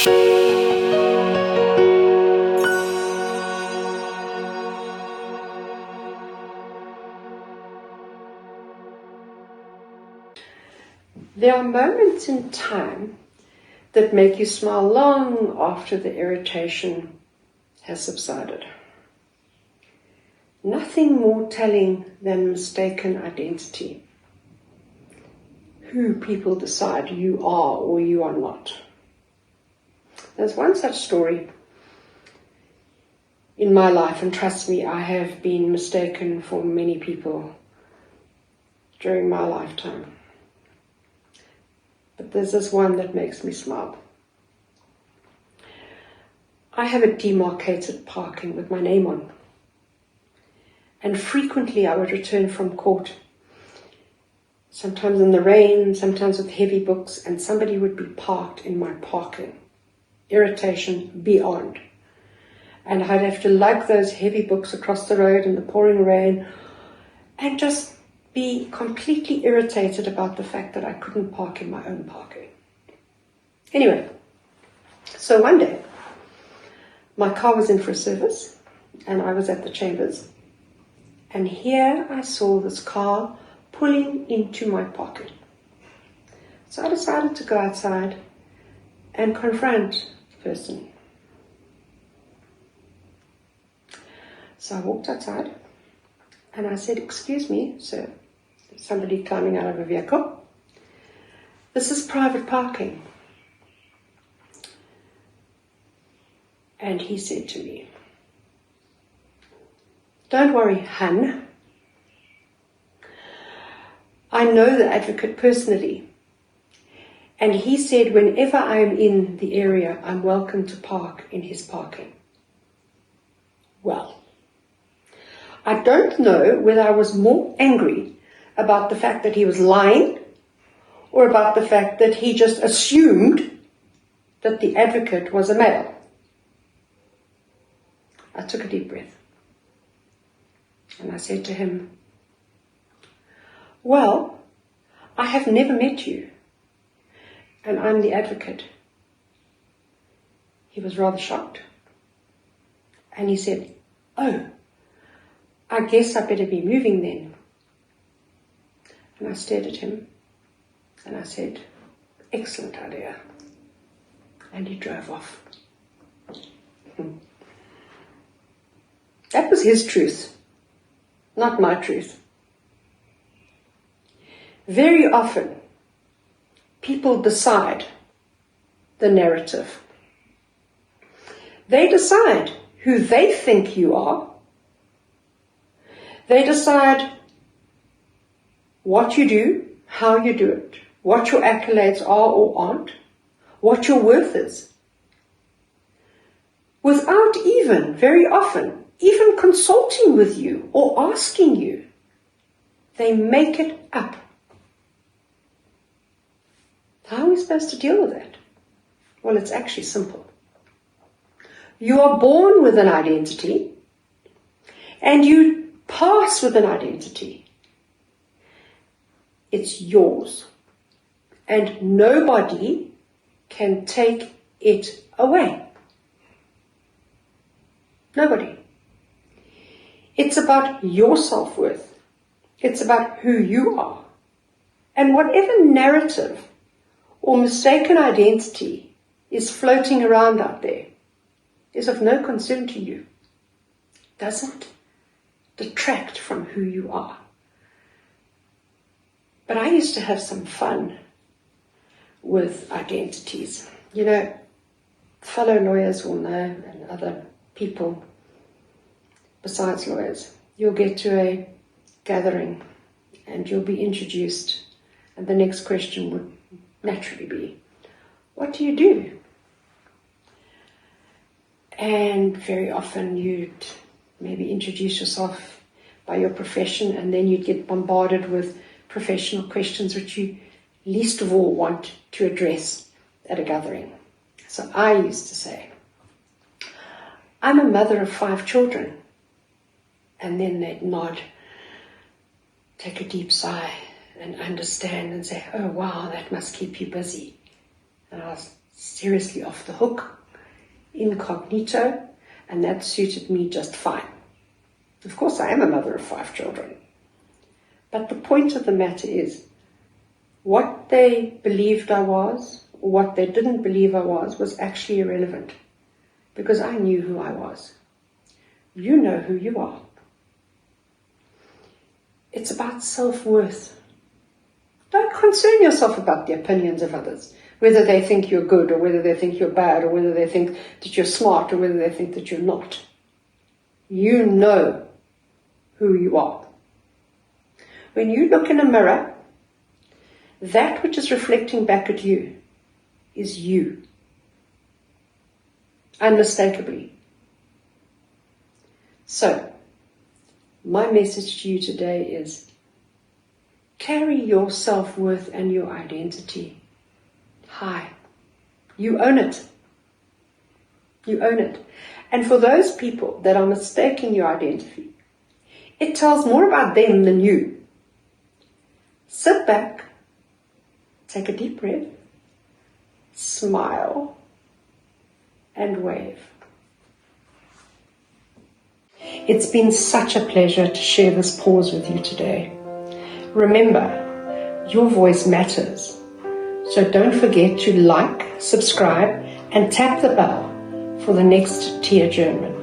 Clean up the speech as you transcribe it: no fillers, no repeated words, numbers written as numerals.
There are moments in time that make you smile long after the irritation has subsided. Nothing more telling than mistaken identity. Who people decide you are or you are not. There's one such story in my life, and trust me, I have been mistaken for many people during my lifetime. But there's this one that makes me smile. I have a demarcated parking with my name on. And frequently I would return from court, sometimes in the rain, sometimes with heavy books, and somebody would be parked in my parking. Irritation beyond. And I'd have to lug those heavy books across the road in the pouring rain and just be completely irritated about the fact that I couldn't park in my own parking. Anyway, so one day, my car was in for a service and I was at the chambers, and here I saw this car pulling into my parking. So I decided to go outside and confront the person. So I walked outside and I said, "Excuse me, sir, there's somebody climbing out of a vehicle. This is private parking." And he said to me, "Don't worry, hun. I know the advocate personally. And he said whenever I am in the area, I'm welcome to park in his parking." Well, I don't know whether I was more angry about the fact that he was lying or about the fact that he just assumed that the advocate was a male. I took a deep breath and I said to him, "Well, I have never met you and I'm the advocate." He was rather shocked and he said, "Oh, I guess I better be moving then." And I stared at him and I said, "Excellent idea." And he drove off. That was his truth, not my truth. Very often, people decide the narrative. They decide who they think you are. They decide what you do, how you do it, what your accolades are or aren't, what your worth is. Without even, very often, even consulting with you or asking you. They make it up. How are we supposed to deal with that? Well, it's actually simple. You are born with an identity and you pass with an identity. It's yours. And nobody can take it away. Nobody. It's about your self-worth. It's about who you are. And whatever narrative or mistaken identity is floating around out there is of no concern to you. Doesn't detract from who you are. But I used to have some fun with identities. You know, fellow lawyers will know, and other people besides lawyers. You'll get to a gathering and you'll be introduced, and the next question would naturally be, "What do you do?" And very often you'd maybe introduce yourself by your profession, and then you'd get bombarded with professional questions which you least of all want to address at a gathering. So I used to say, "I'm a mother of 5 children." And then they'd nod, take a deep sigh and understand and say, "Oh wow, that must keep you busy." And I'll seriously off the hook, incognito, and that suited me just fine. Of course, I am a mother of 5 children. But the point of the matter is, what they believed I was, or what they didn't believe I was actually irrelevant, because I knew who I was. You know who you are. It's about self-worth. Don't concern yourself about the opinions of others, whether they think you're good or whether they think you're bad or whether they think that you're smart or whether they think that you're not. You know who you are. When you look in a mirror, that which is reflecting back at you is you, unmistakably. So, my message to you today is, carry your self-worth and your identity high. You own it. You own it. And for those people that are mistaking your identity, it tells more about them than you. Sit back, take a deep breath, smile, and wave. It's been such a pleasure to share this pause with you today. Remember, your voice matters. So don't forget to like, subscribe, and tap the bell for the next Tia German.